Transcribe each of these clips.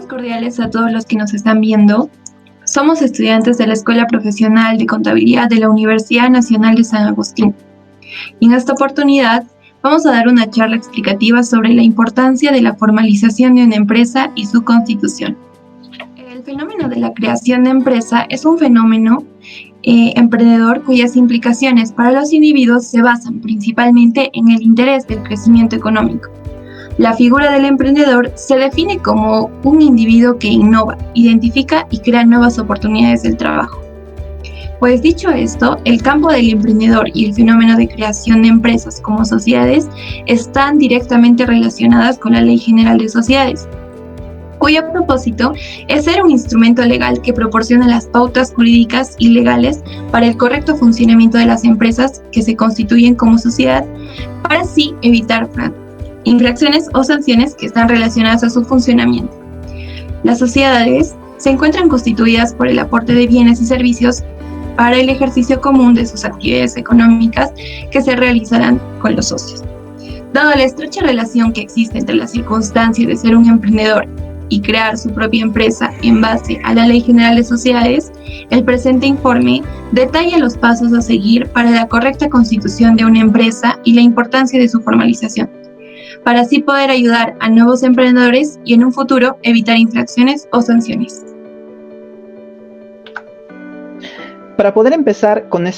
cordiales a todos los que nos están viendo. Somos estudiantes de la Escuela Profesional de Contabilidad de la Universidad Nacional de San Agustín. Y en esta oportunidad vamos a dar una charla explicativa sobre la importancia de la formalización de una empresa y su constitución. El fenómeno de la creación de empresa es un fenómeno emprendedor cuyas implicaciones para los individuos se basan principalmente en el interés del crecimiento económico. La figura del emprendedor se define como un individuo que innova, identifica y crea nuevas oportunidades del trabajo. Pues dicho esto, el campo del emprendedor y el fenómeno de creación de empresas como sociedades están directamente relacionadas con la Ley General de Sociedades, cuyo propósito es ser un instrumento legal que proporciona las pautas jurídicas y legales para el correcto funcionamiento de las empresas que se constituyen como sociedad, para así evitar infracciones o sanciones que están relacionadas a su funcionamiento. Las sociedades se encuentran constituidas por el aporte de bienes y servicios para el ejercicio común de sus actividades económicas que se realizarán con los socios. Dado la estrecha relación que existe entre las circunstancias de ser un emprendedor y crear su propia empresa en base a la Ley General de Sociedades, el presente informe detalla los pasos a seguir para la correcta constitución de una empresa y la importancia de su formalización, para así poder ayudar a nuevos emprendedores y en un futuro evitar infracciones o sanciones. Para poder empezar con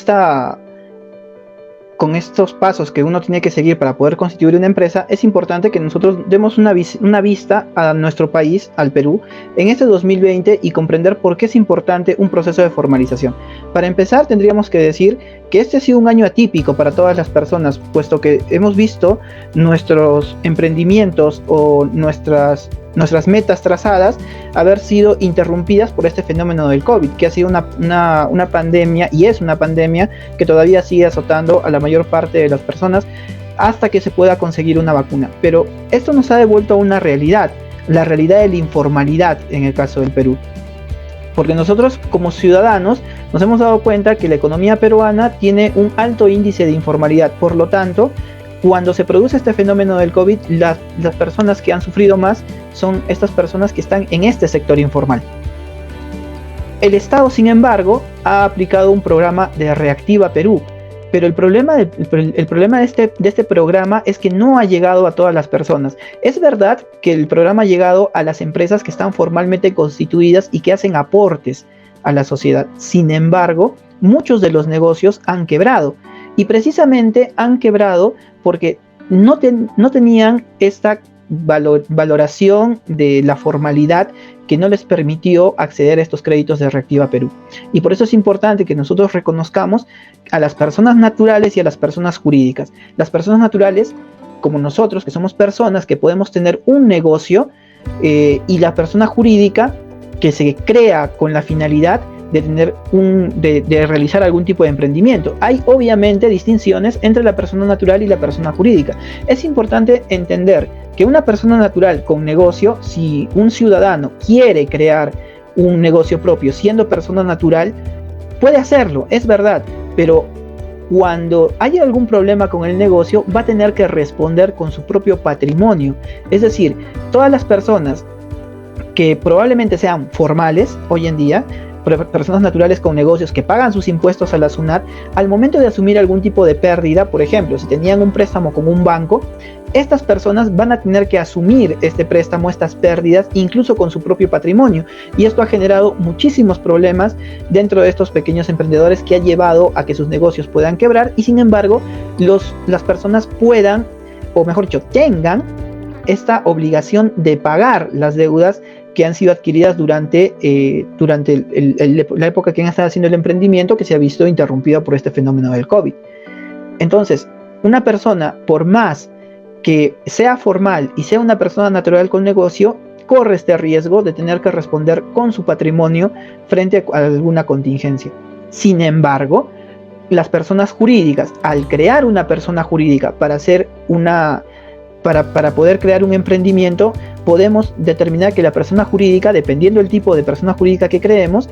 estos pasos que uno tiene que seguir para poder constituir una empresa, es importante que nosotros demos una vista a nuestro país, al Perú, en este 2020 y comprender por qué es importante un proceso de formalización. Para empezar, tendríamos que decir que este ha sido un año atípico para todas las personas, puesto que hemos visto nuestros emprendimientos o nuestras metas trazadas haber sido interrumpidas por este fenómeno del COVID, que ha sido una pandemia, y es una pandemia que todavía sigue azotando a la mayor parte de las personas hasta que se pueda conseguir una vacuna. Pero esto nos ha devuelto a una realidad, la realidad de la informalidad en el caso del Perú. Porque nosotros como ciudadanos nos hemos dado cuenta que la economía peruana tiene un alto índice de informalidad. Por lo tanto, cuando se produce este fenómeno del COVID, las personas que han sufrido más son estas personas que están en este sector informal. El Estado, sin embargo, ha aplicado un programa de Reactiva Perú, pero el problema de este programa es que no ha llegado a todas las personas. Es verdad que el programa ha llegado a las empresas que están formalmente constituidas y que hacen aportes a la sociedad. Sin embargo, muchos de los negocios han quebrado. Y precisamente han quebrado porque no tenían esta valoración de la formalidad que no les permitió acceder a estos créditos de Reactiva Perú. Y por eso es importante que nosotros reconozcamos a las personas naturales y a las personas jurídicas. Las personas naturales, como nosotros, que somos personas que podemos tener un negocio, y la persona jurídica que se crea con la finalidad de realizar algún tipo de emprendimiento. Hay obviamente distinciones entre la persona natural y la persona jurídica. Es importante entender que una persona natural con negocio, si un ciudadano quiere crear un negocio propio siendo persona natural, puede hacerlo, es verdad, pero cuando haya algún problema con el negocio va a tener que responder con su propio patrimonio. Es decir, todas las personas que probablemente sean formales hoy en día, personas naturales con negocios que pagan sus impuestos a la SUNAT, al momento de asumir algún tipo de pérdida, por ejemplo, si tenían un préstamo con un banco, estas personas van a tener que asumir este préstamo, estas pérdidas, incluso con su propio patrimonio. Y esto ha generado muchísimos problemas dentro de estos pequeños emprendedores, que ha llevado a que sus negocios puedan quebrar y sin embargo las personas puedan, o mejor dicho, tengan esta obligación de pagar las deudas que han sido adquiridas durante la época que han estado haciendo el emprendimiento, que se ha visto interrumpida por este fenómeno del COVID. Entonces, una persona, por más que sea formal y sea una persona natural con negocio, corre este riesgo de tener que responder con su patrimonio frente a alguna contingencia. Sin embargo, las personas jurídicas, al crear una persona jurídica para poder crear un emprendimiento, podemos determinar que la persona jurídica, dependiendo del tipo de persona jurídica que creemos,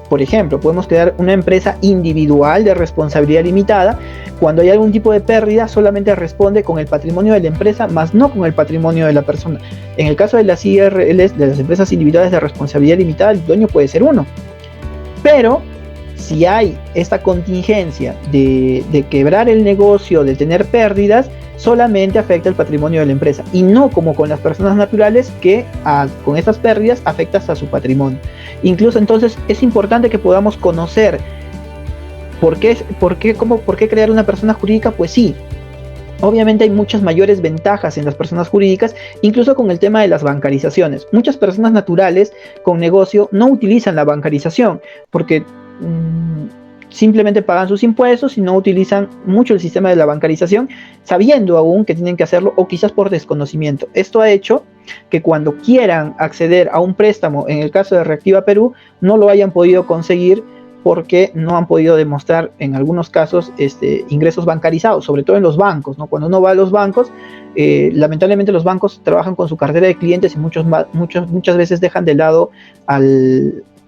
Por ejemplo, podemos crear una empresa individual de responsabilidad limitada. Cuando hay algún tipo de pérdida, solamente responde con el patrimonio de la empresa, más no con el patrimonio de la persona. En el caso de las IRLs, de las empresas individuales de responsabilidad limitada, el dueño puede ser uno. Pero si hay esta contingencia de quebrar el negocio, de tener pérdidas, solamente afecta el patrimonio de la empresa y no como con las personas naturales que con estas pérdidas afecta hasta su patrimonio. Incluso entonces es importante que podamos conocer por qué crear una persona jurídica. Pues sí, obviamente hay muchas mayores ventajas en las personas jurídicas, incluso con el tema de las bancarizaciones. Muchas personas naturales con negocio no utilizan la bancarización porque simplemente pagan sus impuestos y no utilizan mucho el sistema de la bancarización, sabiendo aún que tienen que hacerlo o quizás por desconocimiento. Esto ha hecho que cuando quieran acceder a un préstamo, en el caso de Reactiva Perú, no lo hayan podido conseguir porque no han podido demostrar en algunos casos ingresos bancarizados, sobre todo en los bancos, ¿no? Cuando uno va a los bancos, lamentablemente los bancos trabajan con su cartera de clientes y muchas veces dejan de lado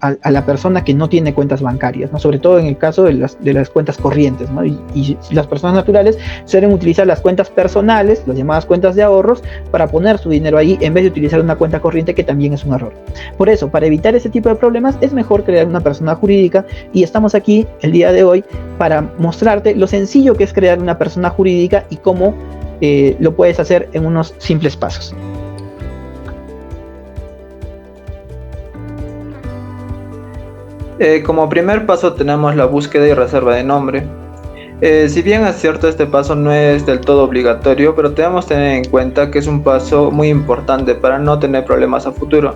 a la persona que no tiene cuentas bancarias, ¿no? Sobre todo en el caso de las cuentas corrientes, ¿no? Y las personas naturales suelen utilizar las cuentas personales, las llamadas cuentas de ahorros, para poner su dinero ahí en vez de utilizar una cuenta corriente, que también es un error. Por eso, para evitar ese tipo de problemas, es mejor crear una persona jurídica, y estamos aquí el día de hoy para mostrarte lo sencillo que es crear una persona jurídica y cómo lo puedes hacer en unos simples pasos. Como primer paso tenemos la búsqueda y reserva de nombre. Si bien es cierto, este paso no es del todo obligatorio, pero debemos tener en cuenta que es un paso muy importante para no tener problemas a futuro.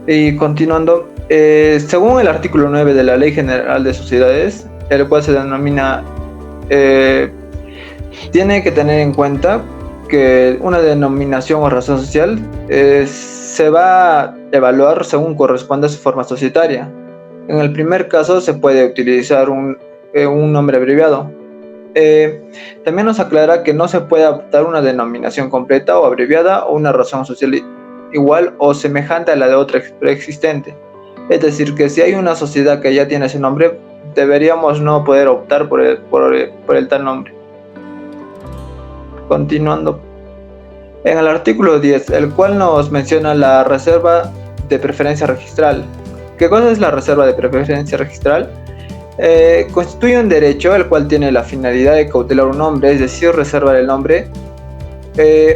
Y continuando, según el artículo 9 de la Ley General de Sociedades, el cual se denomina, tiene que tener en cuenta que una denominación o razón social se va a evaluar según corresponde a su forma societaria. En el primer caso se puede utilizar un nombre abreviado. También nos aclara que no se puede adoptar una denominación completa o abreviada o una razón social igual o semejante a la de otra preexistente. Es decir, que si hay una sociedad que ya tiene ese nombre, deberíamos no poder optar por el tal nombre. Continuando, en el artículo 10, el cual nos menciona la reserva de preferencia registral. ¿Qué cosa es la reserva de preferencia registral? Constituye un derecho el cual tiene la finalidad de cautelar un nombre, es decir, reservar el nombre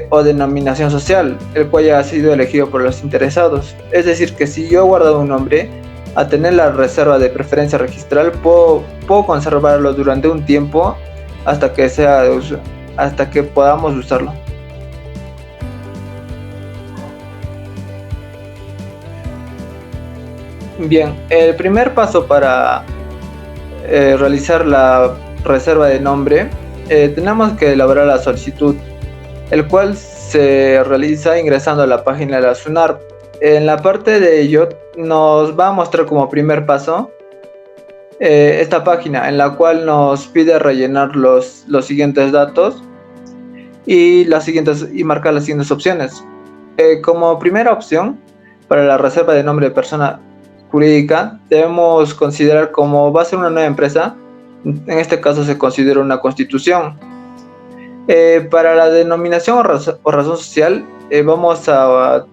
o denominación social, el cual ya ha sido elegido por los interesados. Es decir, que si yo he guardado un nombre, a tener la reserva de preferencia registral, puedo conservarlo durante un tiempo hasta que podamos usarlo. Bien, el primer paso para realizar la reserva de nombre, tenemos que elaborar la solicitud, el cual se realiza ingresando a la página de la SUNARP. En la parte de ello nos va a mostrar como primer paso esta página, en la cual nos pide rellenar los siguientes datos y marcar las siguientes opciones. Como primera opción, para la reserva de nombre de persona jurídica, debemos considerar como va a ser una nueva empresa. En este caso se considera una constitución. Para la denominación o razón social, vamos a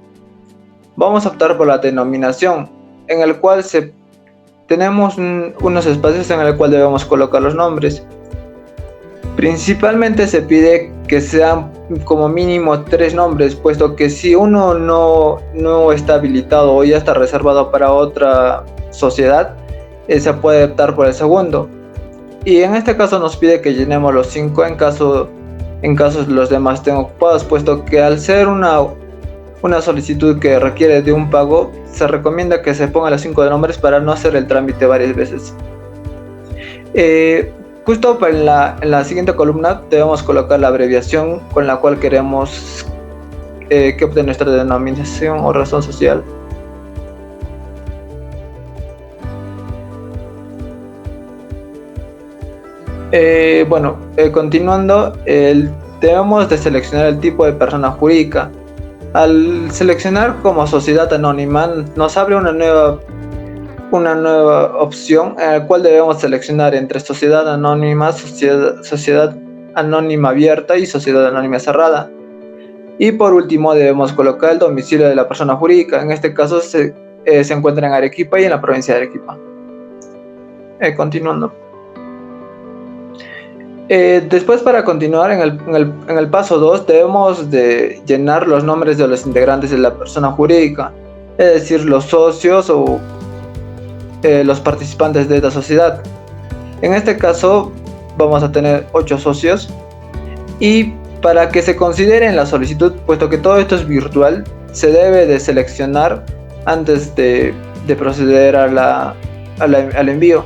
optar por la denominación, en el cual tenemos unos espacios en el cual debemos colocar los nombres. Principalmente se pide que sean como mínimo 3 nombres, puesto que si uno no está habilitado o ya está reservado para otra sociedad, se puede optar por el segundo. Y en este caso nos pide que llenemos los 5 en caso los demás estén ocupados, puesto que al ser una solicitud que requiere de un pago, se recomienda que se pongan los 5 de nombres para no hacer el trámite varias veces. Justo en la siguiente columna debemos colocar la abreviación con la cual queremos que obtenga nuestra denominación o razón social. Continuando, debemos de seleccionar el tipo de persona jurídica. Al seleccionar como sociedad anónima nos abre una nueva opción en la cual debemos seleccionar entre sociedad anónima, sociedad anónima abierta y sociedad anónima cerrada. Y por último debemos colocar el domicilio de la persona jurídica. En este caso se encuentra en Arequipa y en la provincia de Arequipa. Continuando. Después, para continuar en el paso 2, debemos de llenar los nombres de los integrantes de la persona jurídica, es decir, los socios o los participantes de esta sociedad. En este caso vamos a tener 8 socios, y para que se considere en la solicitud, puesto que todo esto es virtual, se debe de seleccionar antes de proceder al envío.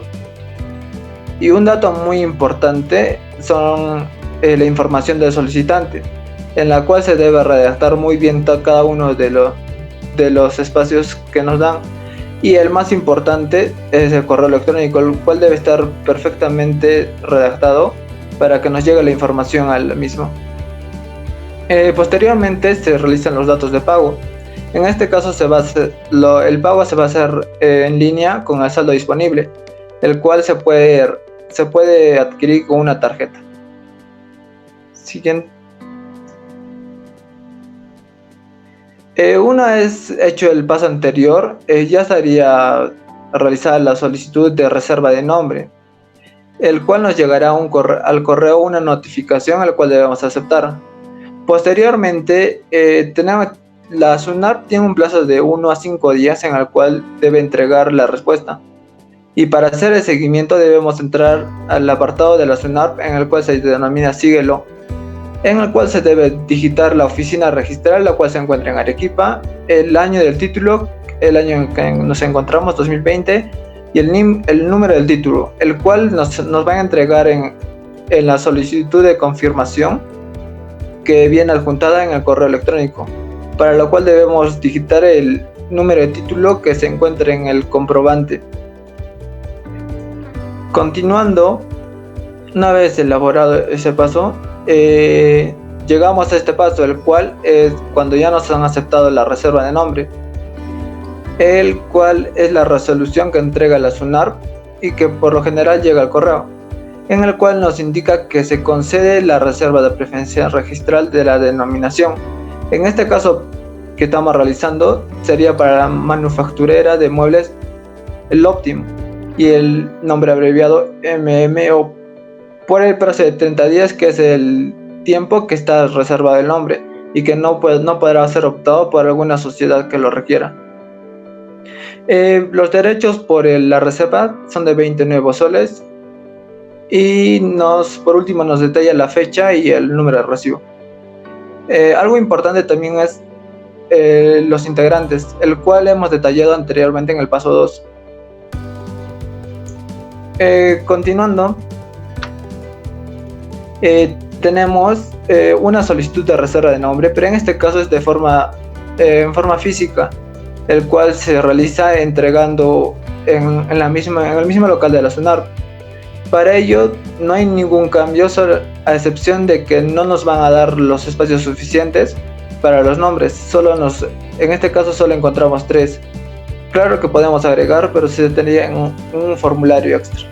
Y un dato muy importante son la información del solicitante, en la cual se debe redactar muy bien cada uno de los espacios que nos dan. Y el más importante es el correo electrónico, el cual debe estar perfectamente redactado para que nos llegue la información al mismo. Posteriormente se realizan los datos de pago. En este caso el pago se va a hacer en línea con el saldo disponible, el cual se puede adquirir con una tarjeta. Siguiente. Una vez hecho el paso anterior, ya estaría realizada la solicitud de reserva de nombre, el cual nos llegará al correo una notificación, al cual debemos aceptar. Posteriormente, la SUNARP tiene un plazo de 1 a 5 días en el cual debe entregar la respuesta. Y para hacer el seguimiento debemos entrar al apartado de la SUNARP, en el cual se denomina Síguelo, en el cual se debe digitar la oficina registral, la cual se encuentra en Arequipa, el año del título, el año en que nos encontramos, 2020, y el número del título, el cual nos van a entregar en la solicitud de confirmación que viene adjuntada en el correo electrónico, para lo cual debemos digitar el número de título que se encuentra en el comprobante. Continuando, una vez elaborado ese paso, llegamos a este paso, el cual es cuando ya nos han aceptado la reserva de nombre, el cual es la resolución que entrega la SUNARP y que por lo general llega al correo, en el cual nos indica que se concede la reserva de preferencia registral de la denominación. En este caso que estamos realizando sería para la manufacturera de muebles El Óptimo, y el nombre abreviado MMO, por el plazo de 30 días, que es el tiempo que está reservado el nombre y que no podrá ser optado por alguna sociedad que lo requiera. Los derechos por la reserva son de 20 nuevos soles, y por último nos detalla la fecha y el número de recibo. Algo importante también es los integrantes, el cual hemos detallado anteriormente en el paso 2. Continuando, tenemos una solicitud de reserva de nombre, pero en este caso es en forma física, el cual se realiza entregando en el mismo local de la SUNARP. Para ello no hay ningún cambio, a excepción de que no nos van a dar los espacios suficientes para los nombres. En este caso solo encontramos 3. Claro que podemos agregar, pero se tendría en un formulario extra.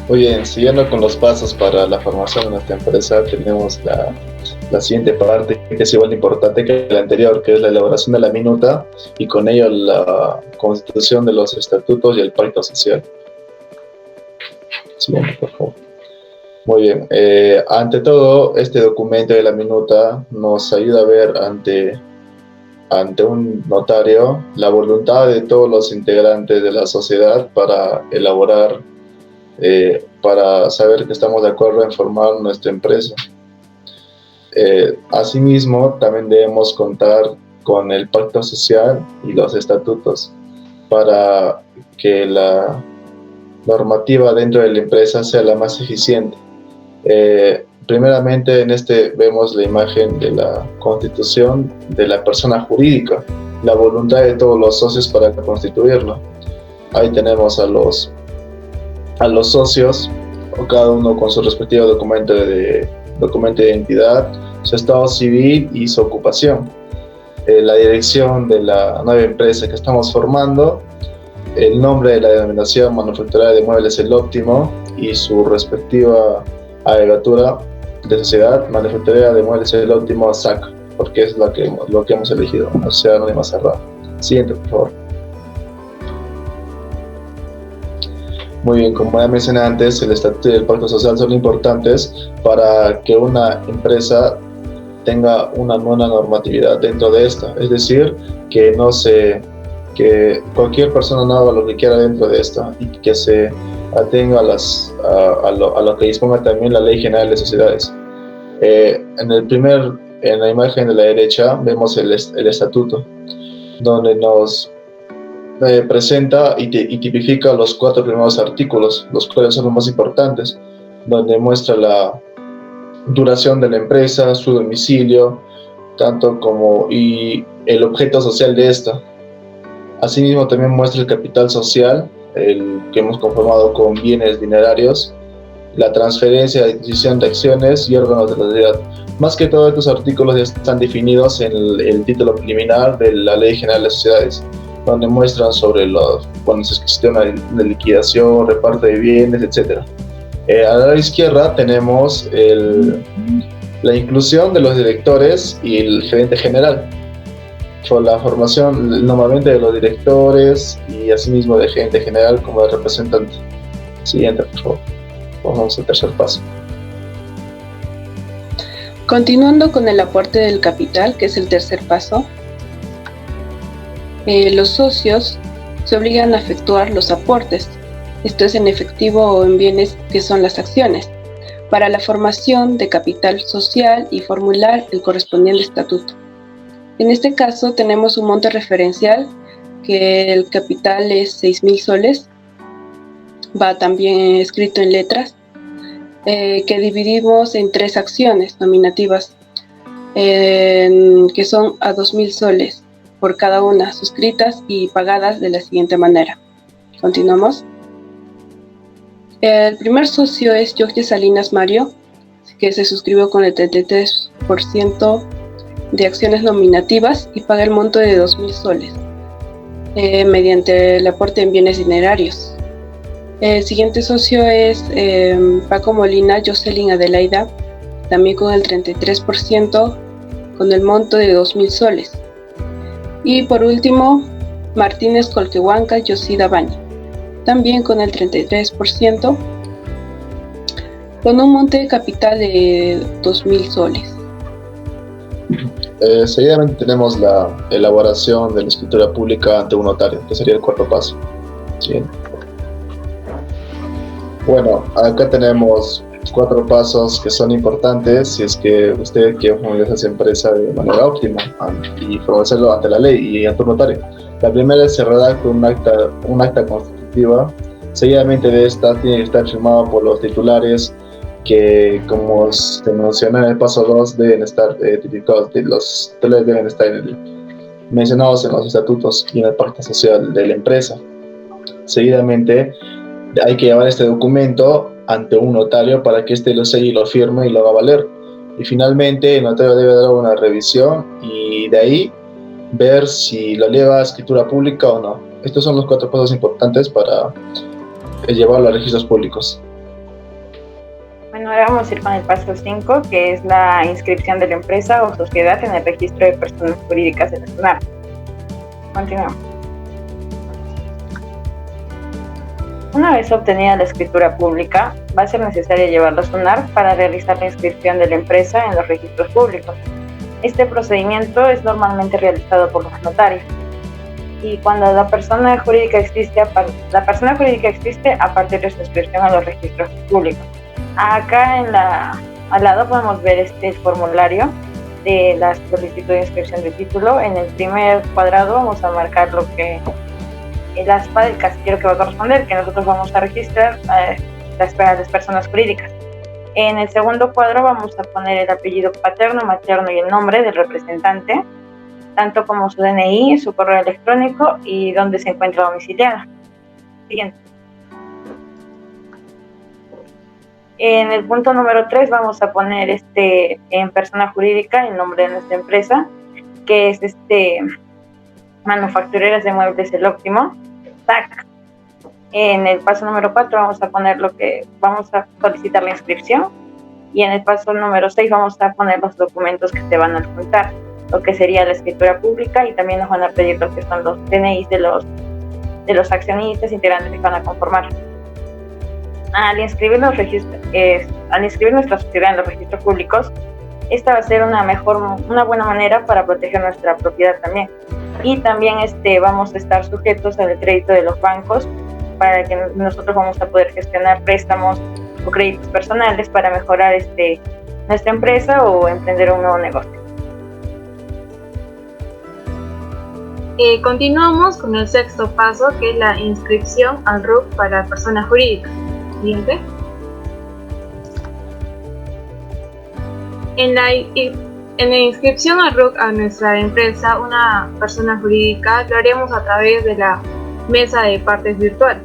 Muy bien, siguiendo con los pasos para la formación de nuestra empresa, tenemos la siguiente parte, que es igual de importante que la anterior, que es la elaboración de la minuta y con ello la constitución de los estatutos y el pacto social. Siguiente, por favor. Muy bien, ante todo, este documento de la minuta nos ayuda a ver ante un notario la voluntad de todos los integrantes de la sociedad para elaborar, para saber que estamos de acuerdo en formar nuestra empresa. Asimismo, también debemos contar con el pacto social y los estatutos para que la normativa dentro de la empresa sea la más eficiente. Primeramente, en vemos la imagen de la constitución de la persona jurídica, la voluntad de todos los socios para constituirlo. Ahí tenemos a los socios o cada uno con su respectivo documento de identidad, su estado civil y su ocupación, la dirección de la nueva empresa que estamos formando, el nombre de la denominación manufacturera de muebles El Óptimo y su respectiva abreviatura de sociedad manufacturera de muebles El Óptimo SAC, porque es lo que hemos elegido, o sea, anónima cerrada. Siguiente, por favor. Muy bien, como ya mencioné antes, el estatuto y el pacto social son importantes para que una empresa tenga una buena normatividad dentro de esta, es decir, que cualquier persona no haga lo que quiera dentro de esta y que se atenga a lo que disponga también la Ley General de Sociedades. En la imagen de la derecha vemos el estatuto, donde nos presenta y tipifica los 4 primeros artículos, los cuales son los más importantes, donde muestra la duración de la empresa, su domicilio, y el objeto social de esta. Asimismo, también muestra el capital social, el que hemos conformado con bienes dinerarios, la transferencia y adquisición de acciones y órganos de la sociedad. Más que todo, estos artículos ya están definidos en el título preliminar de la Ley General de Sociedades, donde muestran sobre cuando se existe una liquidación, reparto de bienes, etc. A la izquierda tenemos la inclusión de los directores y el gerente general, por la formación normalmente de los directores y asimismo de gerente general como de representante. Siguiente, por favor. Vamos al tercer paso. Continuando con el aporte del capital, que es el tercer paso, los socios se obligan a efectuar los aportes, esto es en efectivo o en bienes, que son las acciones, para la formación de capital social y formular el correspondiente estatuto. En este caso tenemos un monte referencial, que el capital es 6.000 soles, va también escrito en letras, que dividimos en 3 acciones nominativas, que son a 2.000 soles por cada una, suscritas y pagadas de la siguiente manera. Continuamos. El primer socio es Jorge Salinas Mario, que se suscribió con el 33% de acciones nominativas y paga el monto de 2.000 soles mediante el aporte en bienes dinerarios. El siguiente socio es Paco Molina Jocelyn Adelaida, también con el 33% con el monto de 2.000 soles. Y por último, Martínez Colquehuanca Yosida Bañi, también con el 33%, con un monte de capital de 2.000 soles. Seguidamente tenemos la elaboración de la escritura pública ante un notario, que sería el cuarto paso. Bien. Bueno, acá tenemos 4 pasos que son importantes si es que usted quiere formalizar esa empresa de manera óptima y formalizarlo ante la ley y ante un notario. La primera es se redacta un acta constitutiva. Seguidamente de esta tiene que estar firmado por los titulares, que, como se menciona en el paso 2, deben estar tipificados, los titulares deben estar mencionados en los estatutos y en el pacto social de la empresa. Seguidamente hay que llevar este documento ante un notario para que éste lo selle y lo firme y lo haga valer. Y finalmente el notario debe dar una revisión y de ahí ver si lo lleva a escritura pública o no. Estos son los 4 pasos importantes para llevarlo a registros públicos. Bueno, ahora vamos a ir con el paso 5, que es la inscripción de la empresa o sociedad en el registro de personas jurídicas de la SUNAR. Continuamos. Una vez obtenida la escritura pública, va a ser necesario llevarla a SUNAR para realizar la inscripción de la empresa en los registros públicos. Este procedimiento es normalmente realizado por los notarios. Y cuando la persona jurídica existe a partir de su inscripción a los registros públicos. Acá al lado podemos ver el formulario de la solicitud de inscripción de título. En el primer cuadrado vamos a marcar lo que la espada del casillero que va a corresponder, que nosotros vamos a registrar las personas jurídicas. En el segundo cuadro vamos a poner el apellido paterno, materno y el nombre del representante, tanto como su DNI, su correo electrónico y dónde se encuentra domiciliada. Siguiente. En el punto número 3 vamos a poner en persona jurídica el nombre de nuestra empresa, que es Manufactureras de Muebles El Óptimo, TAC. En el paso número 4 vamos a poner lo que vamos a solicitar la inscripción, y en el paso número 6 vamos a poner los documentos que se van a adjuntar, lo que sería la escritura pública, y también nos van a pedir lo que son los DNIs de los accionistas integrantes que van a conformar. Al inscribir nuestra sociedad en los registros públicos, esta va a ser una buena manera para proteger nuestra propiedad también. Y también vamos a estar sujetos al crédito de los bancos, para que nosotros vamos a poder gestionar préstamos o créditos personales para mejorar nuestra empresa o emprender un nuevo negocio. Continuamos con el sexto paso, que es la inscripción al RUC para personas jurídicas. Siguiente. En la inscripción al RUC a nuestra empresa, una persona jurídica, lo haremos a través de la mesa de partes virtual,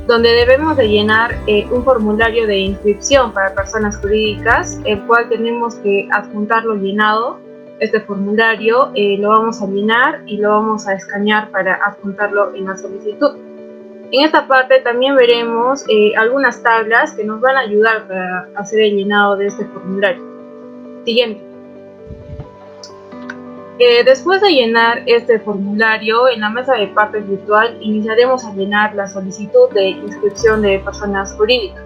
donde debemos de llenar un formulario de inscripción para personas jurídicas, el cual tenemos que adjuntarlo llenado. Este formulario lo vamos a llenar y lo vamos a escanear para adjuntarlo en la solicitud. En esta parte también veremos algunas tablas que nos van a ayudar para hacer el llenado de este formulario. Siguiente. Después de llenar este formulario, en la mesa de partes virtual iniciaremos a llenar la solicitud de inscripción de personas jurídicas,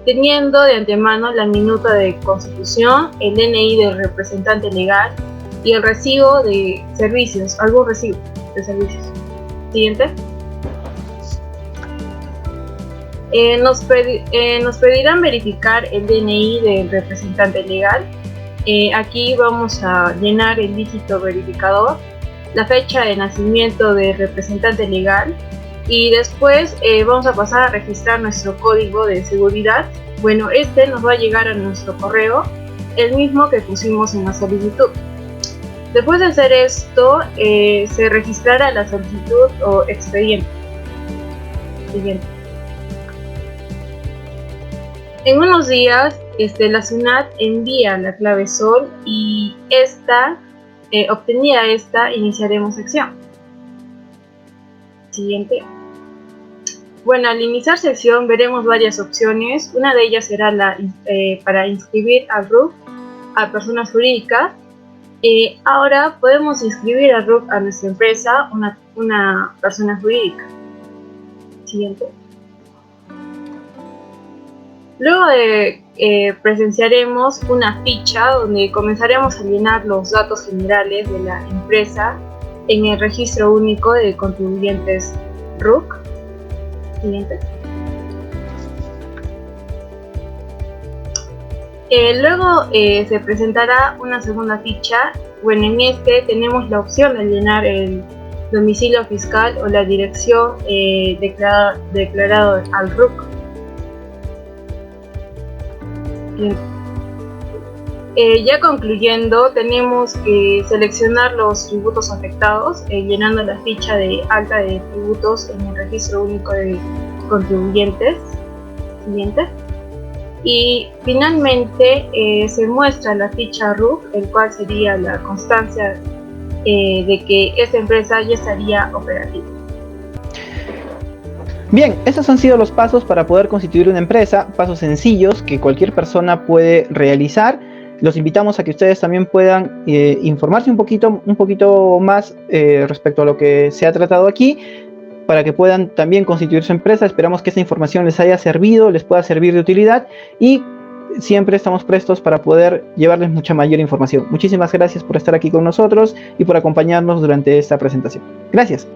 teniendo de antemano la minuta de constitución, el DNI del representante legal y el recibo de servicios, algún recibo de servicios. Siguiente. Nos pedirán verificar el DNI del representante legal. Aquí vamos a llenar el dígito verificador, la fecha de nacimiento del representante legal, y después vamos a pasar a registrar nuestro código de seguridad. Bueno, nos va a llegar a nuestro correo, el mismo que pusimos en la solicitud. Después de hacer esto, se registrará la solicitud o expediente. Siguiente. En unos días, la SUNAT envía la clave SOL, y obtenida esta, iniciaremos sección. Siguiente. Bueno, al iniciar sección veremos varias opciones. Una de ellas será para inscribir al RUC a personas jurídicas. Ahora podemos inscribir al RUC a nuestra empresa, una persona jurídica. Siguiente. Luego presenciaremos una ficha donde comenzaremos a llenar los datos generales de la empresa en el registro único de contribuyentes RUC. Siguiente. Luego se presentará una segunda ficha. Bueno, en tenemos la opción de llenar el domicilio fiscal o la dirección declarado al RUC. Bien. Ya concluyendo, tenemos que seleccionar los tributos afectados, llenando la ficha de alta de tributos en el registro único de contribuyentes. Siguiente. Y finalmente se muestra la ficha RUC, el cual sería la constancia de que esta empresa ya estaría operativa. Bien, estos han sido los pasos para poder constituir una empresa, pasos sencillos que cualquier persona puede realizar. Los invitamos a que ustedes también puedan informarse un poquito más respecto a lo que se ha tratado aquí, para que puedan también constituir su empresa. Esperamos que esta información les haya servido, les pueda servir de utilidad, y siempre estamos prestos para poder llevarles mucha mayor información. Muchísimas gracias por estar aquí con nosotros y por acompañarnos durante esta presentación. Gracias.